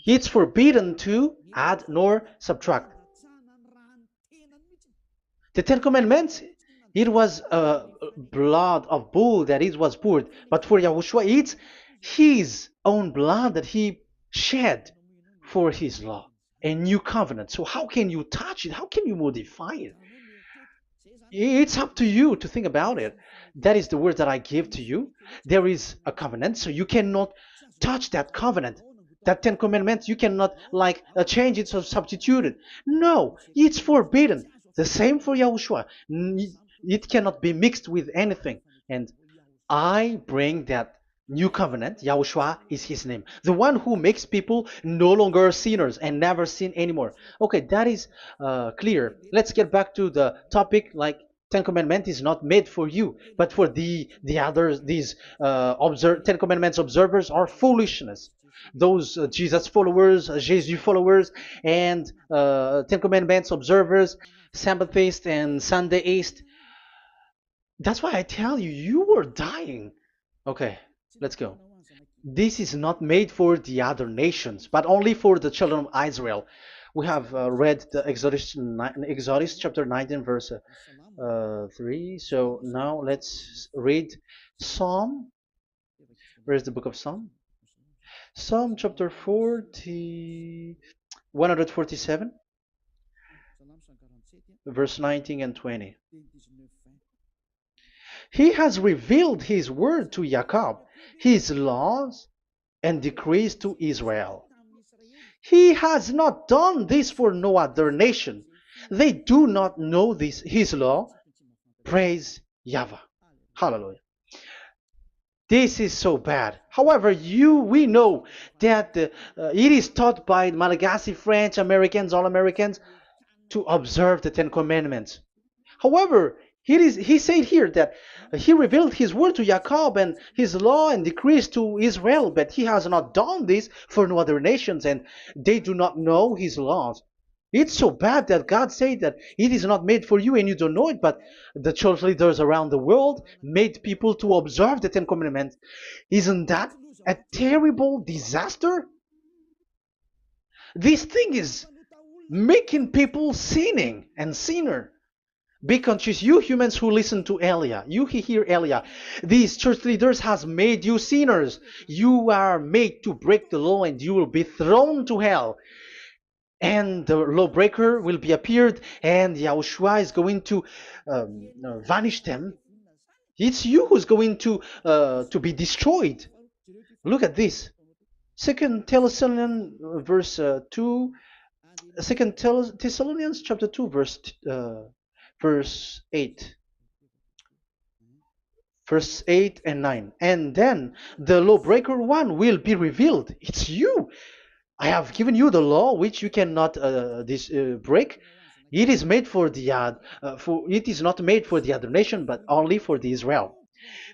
it's forbidden to add nor subtract. The Ten Commandments, it was blood of bull that it was poured, but for Yahushua, it's his own blood that he shed for his law, a new covenant. So how can you touch it? How can you modify it? It's up to you to think about it. That is the word that I give to you. There is a covenant, so you cannot touch that covenant. That Ten Commandments, you cannot like change it or substitute it. No, it's forbidden. The same for Yahushua. It cannot be mixed with anything. And I bring that new covenant. Yahushua is his name. The one who makes people no longer sinners and never sin anymore. Okay, that is clear. Let's get back to the topic. Like, Ten Commandments is not made for you, but for the others. These Ten Commandments observers are foolishness. Those Jesus followers, Jesus followers, and Ten Commandments observers, Sabbathists and Sundayist. That's why I tell you, you are dying. Okay, let's go. This is not made for the other nations, but only for the children of Israel. We have read the Exodus chapter 19, verse 3. So now let's read Psalm. Where is the book of Psalm? Psalm chapter 147, verse 19 and 20. He has revealed his word to Jacob, his laws and decrees to Israel. He has not done this for no other nation. They do not know this his law. Praise YAHVAH. Hallelujah. This is so bad. However, we know that it is taught by Malagasy, French, Americans, all Americans, to observe the Ten Commandments. However, he said here that he revealed his word to Jacob and his law and decrees to Israel, but he has not done this for no other nations, and they do not know his laws. It's so bad that God said that it is not made for you and you don't know it, but the church leaders around the world made people to observe the Ten Commandments. Isn't that a terrible disaster? This thing is making people sinning and sinner. Be conscious, you humans who listen to Elia, you hear Elia, these church leaders has made you sinners. You are made to break the law and you will be thrown to hell. And the lawbreaker will be appeared and Yahushua is going to vanish them. It's you who's going to be destroyed. Look at this. Second Thessalonians verse 2. Second Thessalonians chapter 2 verse 8. Verse 8 and 9. And then the lawbreaker one will be revealed. It's you. I have given you the law which you cannot break. It is made for the it is not made for the other nation, but only for the Israel,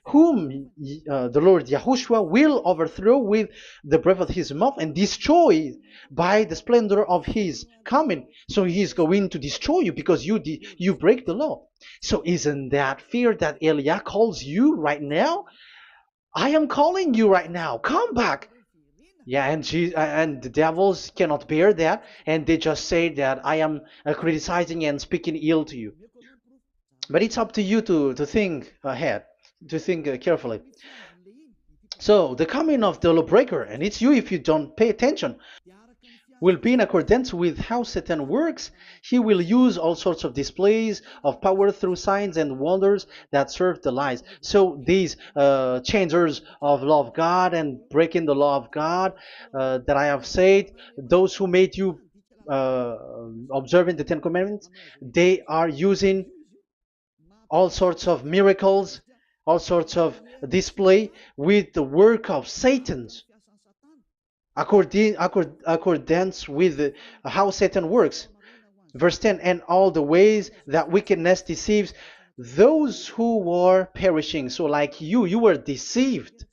whom the Lord Yahushua will overthrow with the breath of his mouth and destroy by the splendor of his coming. So he is going to destroy you because you break the law. So isn't that fear that Elia calls you right now? I am calling you right now. Come back. Yeah, and the devils cannot bear that, and they just say that I am criticizing and speaking ill to you. But it's up to you to think ahead, to think carefully. So the coming of the lawbreaker, and it's you if you don't pay attention, will be in accordance with how Satan works. He will use all sorts of displays of power through signs and wonders that serve the lies. So these changers of law of God and breaking the law of God that I have said, those who made you observing the Ten Commandments, they are using all sorts of miracles, all sorts of display with the work of Satan's accordance with how Satan works. Verse 10, and all the ways that wickedness deceives those who were perishing. So like you were deceived.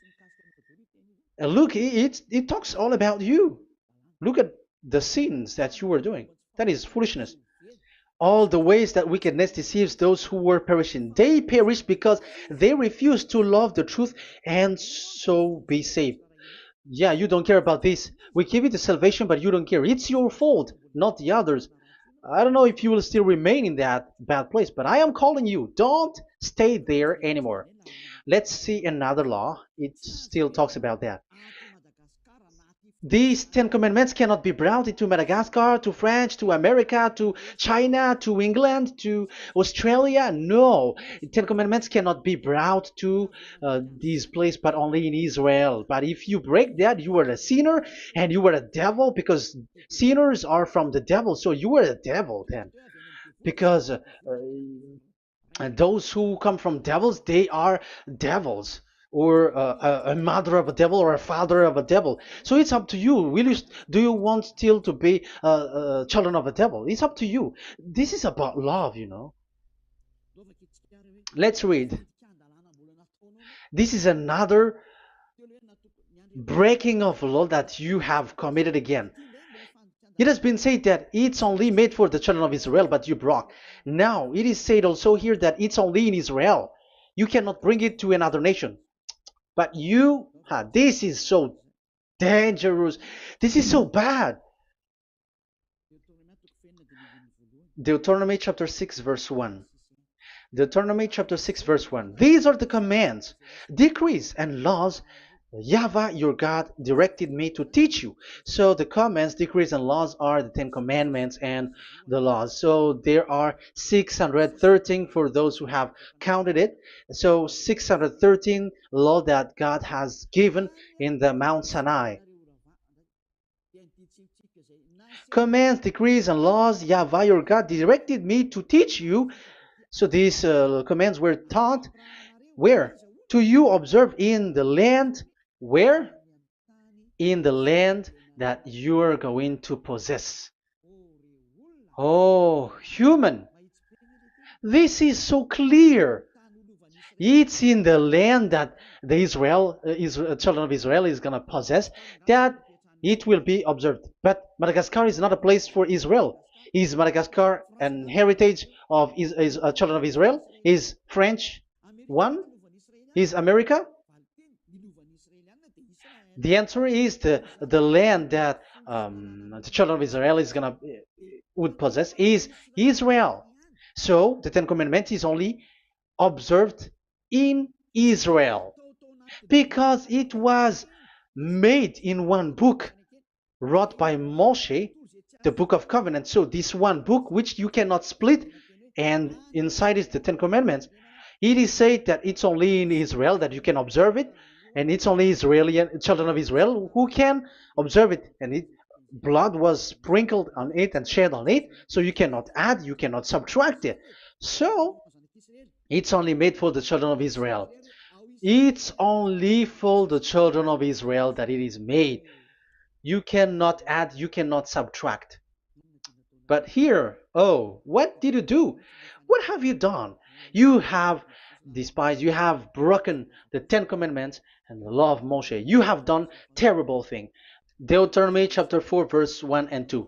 And look, it talks all about you. Look at the sins that you were doing. That is foolishness. All the ways that wickedness deceives those who were perishing. They perish because they refuse to love the truth and so be saved. Yeah, you don't care about this. We give you the salvation, but you don't care. It's your fault, not the others. I don't know if you will still remain in that bad place, but I am calling you. Don't stay there anymore. Let's see another law. It still talks about that. These Ten Commandments cannot be brought into Madagascar, to France, to America, to China, to England, to Australia. No, Ten Commandments cannot be brought to these places, but only in Israel. But if you break that, you are a sinner and you are a devil, because sinners are from the devil. So you are a devil then, because and those who come from devils, they are devils, or a mother of a devil, or a father of a devil. So it's up to you. Do you want still to be children of a devil? It's up to you. This is about love. Let's read. This is another breaking of law that you have committed again. It has been said that it's only made for the children of Israel, but you broke. Now, it is said also here that it's only in Israel. You cannot bring it to another nation. But this is so dangerous. This is so bad. Deuteronomy chapter 6, verse 1. Deuteronomy chapter 6, verse 1. These are the commands, decrees, and laws YAHVAH, your God, directed me to teach you. So the commands, decrees, and laws are the Ten Commandments and the laws. So there are 613 for those who have counted it. So 613 law that God has given in the Mount Sinai. Commands, decrees, and laws, YAHVAH, your God, directed me to teach you. So these commands were taught where? To you observe in the land. Where? In the land that you are going to possess. Oh, human. This is so clear. It's in the land that the children of Israel is going to possess, that it will be observed. But Madagascar is not a place for Israel. Is Madagascar an heritage of children of Israel? Is French one? Is America? The answer is the land that the children of Israel would possess is Israel. So the Ten Commandments is only observed in Israel, because it was made in one book wrote by Moshe, the Book of Covenant. So this one book, which you cannot split, and inside is the Ten Commandments. It is said that it's only in Israel that you can observe it, and it's only Israeli children of Israel who can observe it. And blood was sprinkled on it and shed on it, so you cannot add, you cannot subtract it. So it's only made for the children of Israel. It's only for the children of Israel that it is made. You cannot add, you cannot subtract. But here, what did you do? What have you done? You have despised, you have broken the Ten Commandments and the law of Moshe. You have done terrible thing. Deuteronomy chapter 4, verse 1 and 2.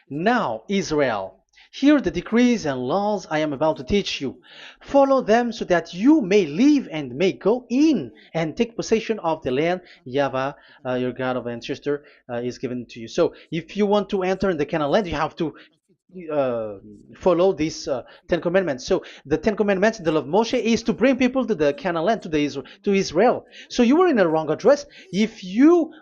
Now, Israel, hear the decrees and laws I am about to teach you. Follow them so that you may live and may go in and take possession of the land YAHVAH, your God of ancestor, is given to you. So if you want to enter in the Canaan land, you have to follow these Ten Commandments. So the Ten Commandments, the law of Moshe, is to bring people to the Canaan land, to Israel. So you were in the wrong address. If you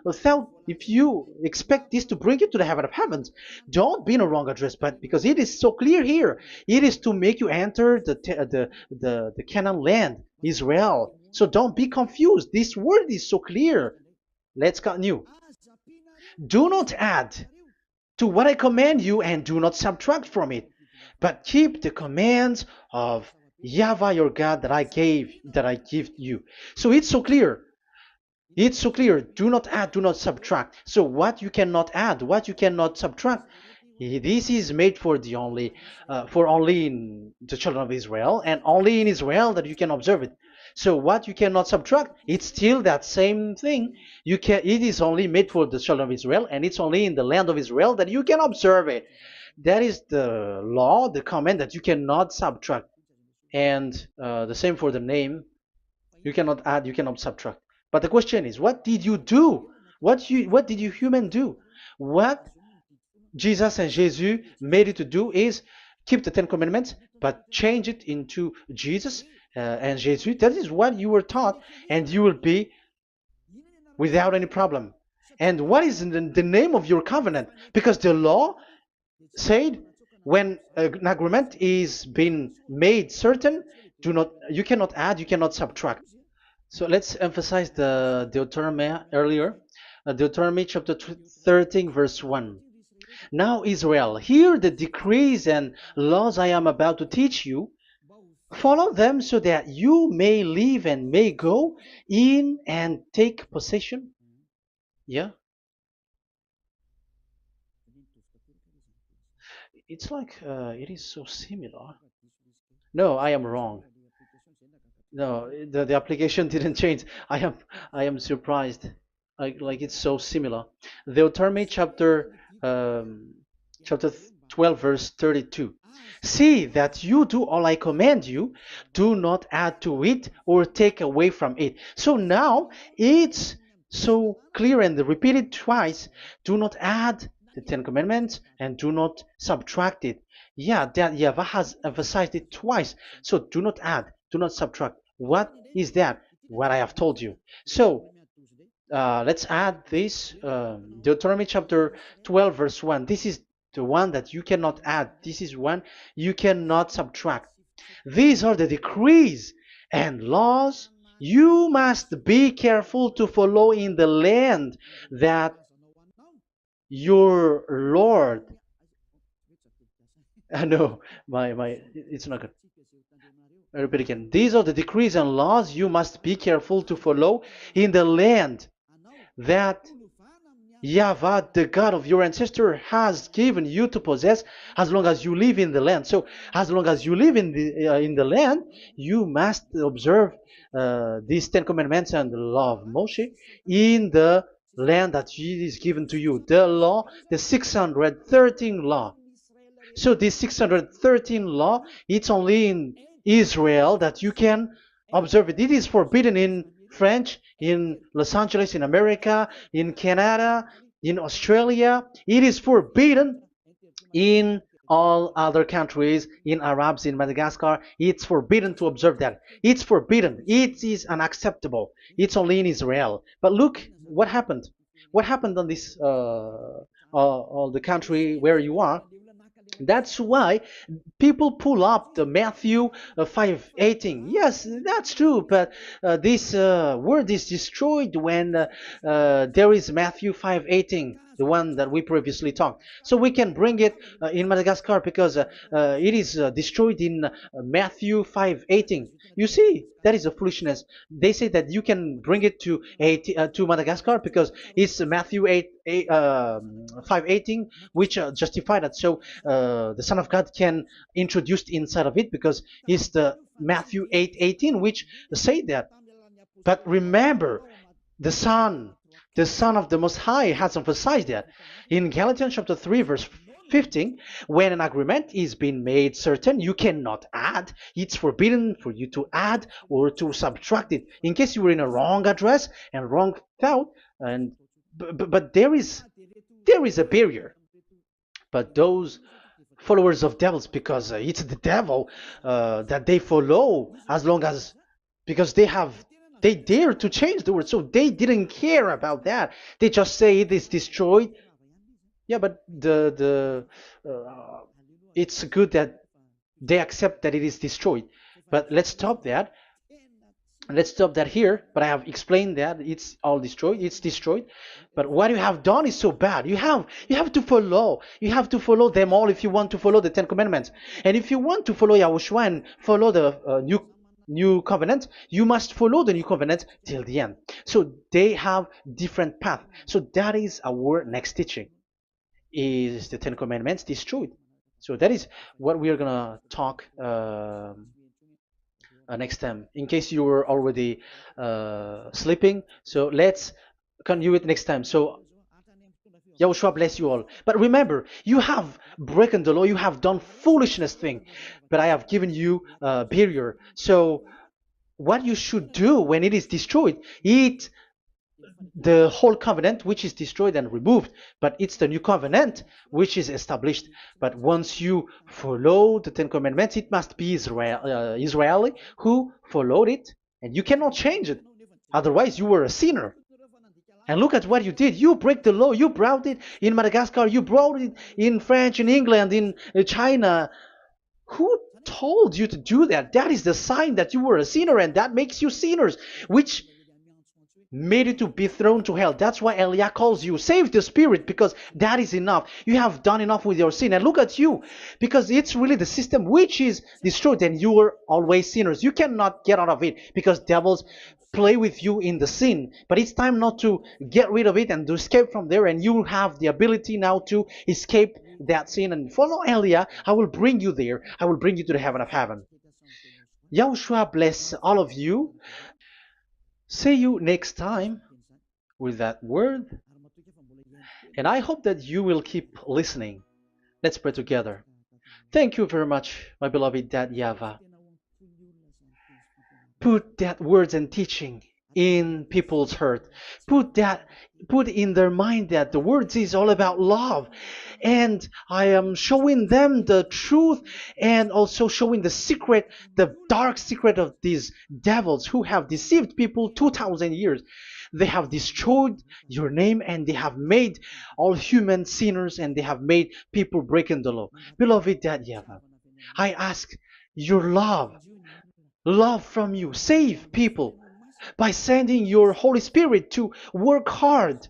expect this to bring you to the heaven of heavens, don't be in a wrong address. But because it is so clear here, it is to make you enter the Canaan land, Israel. So don't be confused. This word is so clear. Let's continue. Do not add to what I command you, and do not subtract from it, but keep the commands of Yahweh your God that I give you. So it's so clear. It's so clear. Do not add, do not subtract. So what you cannot add, what you cannot subtract, this is made for only in the children of Israel, and only in Israel that you can observe it. So what you cannot subtract, it's still that same thing. It is only made for the children of Israel, and it's only in the land of Israel that you can observe it. That is the law, the command that you cannot subtract. And the same for the name. You cannot add, you cannot subtract. But the question is, what did you do? What did you human do? What Jesus and Jesus made you to do is keep the Ten Commandments, but change it into Jesus and Jesus. That is what you were taught, and you will be without any problem. And what is the name of your covenant? Because the law said when an agreement is being made certain, you cannot add, you cannot subtract. So let's emphasize the Deuteronomy earlier. Deuteronomy chapter 13, verse 1. Now, Israel, hear the decrees and laws I am about to teach you. Follow them so that you may live and may go in and take possession. Yeah, it's like it is so similar. No, I am wrong. No, the application didn't change. I am surprised. Like it's so similar. Deuteronomy chapter 12 verse 32. See that you do all I command you, do not add to it or take away from it. So now it's so clear and repeated twice. Do not add the Ten Commandments and do not subtract it. Yeah, that YAHVAH has emphasized it twice. So do not add, do not subtract. What is that? What I have told you. So let's add this Deuteronomy chapter 12 verse 1. This is the one that you cannot add. This is one you cannot subtract. These are the decrees and laws you must be careful to follow in the land that your Lord. No, it's not good. I repeat again. These are the decrees and laws you must be careful to follow in the land that YAHVAH, the God of your ancestor, has given you to possess as long as you live in the land. So, as long as you live in the land, you must observe these Ten Commandments and the law of Moshe in the land that is given to you. The law, the 613 law. So this 613 law, it's only in Israel that you can observe it. It is forbidden in French, in Los Angeles, in America, in Canada, in Australia. It is forbidden in all other countries, in Arabs, in Madagascar. It's forbidden to observe that. It's forbidden. It is unacceptable. It's only in Israel. But look what happened. What happened on this on the country where you are? That's why people pull up the Matthew 5:18. Yes, that's true, but this word is destroyed when there is Matthew 5:18, the one that we previously talked. So we can bring it in Madagascar because it is destroyed in Matthew 5:18. You see, that is a foolishness. They say that you can bring it to Madagascar because it's Matthew 5:18, which justify that. So the Son of God can introduce inside of it because it's the Matthew 8:18 which say that. But remember, the Son of the Most High has emphasized that in Galatians chapter 3 verse 15, when an agreement is being made certain, you cannot add. It's forbidden for you to add or to subtract it. In case you were in a wrong address and wrong thought, but there is a barrier. But those followers of devils, because it's the devil that they follow, as long as because they dare to change the word, so they didn't care about that. They just say it is destroyed. Yeah, but it's good that they accept that it is destroyed. But let's stop that. Let's stop that here, but I have explained that it's all destroyed, it's destroyed. But what you have done is so bad. You have to follow, you have to follow them all if you want to follow the Ten Commandments. And if you want to follow Yahushua and follow the new covenant, you must follow the new covenant till the end. So they have different path. So that is our next teaching, is the Ten Commandments destroyed. So that is what we are gonna talk next time, in case you were already sleeping. So let's continue it next time. So Yahushua bless you all. But remember, you have broken the law, you have done foolishness thing, but I have given you a barrier. So what you should do when it is destroyed, it the whole covenant which is destroyed and removed, but it's the new covenant which is established. But once you follow the Ten Commandments, it must be Israeli who followed it, and you cannot change it. Otherwise, you were a sinner. And look at what you did. You break the law. You brought it in Madagascar. You brought it in France, in England, in China. Who told you to do that? That is the sign that you were a sinner, and that makes you sinners, which made you to be thrown to hell. That's why Elia calls you, save the spirit, because that is enough. You have done enough with your sin. And look at you, because it's really the system which is destroyed, and you were always sinners. You cannot get out of it because devils play with you in the sin. But it's time not to get rid of it and to escape from there, and you have the ability now to escape that sin and follow Elia. I will bring you there. I will bring you to the heaven of heaven. Yahushua bless all of you. See you next time with that word. And I hope that you will keep listening. Let's pray together. Thank you very much, my beloved Dad YAHVAH. Put that words and teaching in people's heart. Put in their mind that the words is all about love. And I am showing them the truth, and also showing the secret, the dark secret of these devils who have deceived people 2,000 years. They have destroyed your name, and they have made all human sinners, and they have made people breaking the law. Beloved Dad YAHVAH, I ask your love from you. Save people by sending your Holy Spirit to work hard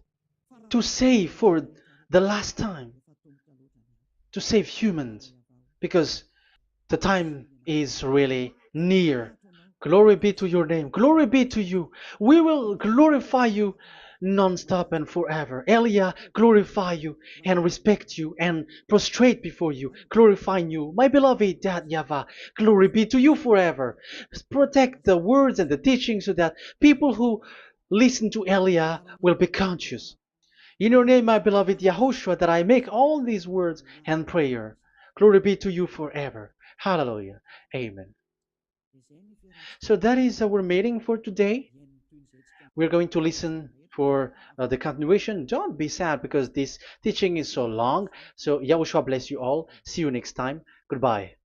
to save for the last time, to save humans, because the time is really near. Glory be to your name. Glory be to you. We will glorify you non-stop and forever. Elia, glorify you and respect you and prostrate before you, glorifying you. My beloved Dad YAHVAH, glory be to you forever. Protect the words and the teaching so that people who listen to Elia will be conscious. In your name, my beloved YAHOSHUAH, that I make all these words and prayer. Glory be to you forever. Hallelujah. Amen. So that is our meeting for today. We're going to listen for the continuation. Don't be sad because this teaching is so long. So Yahushua bless you all. See you next time. Goodbye.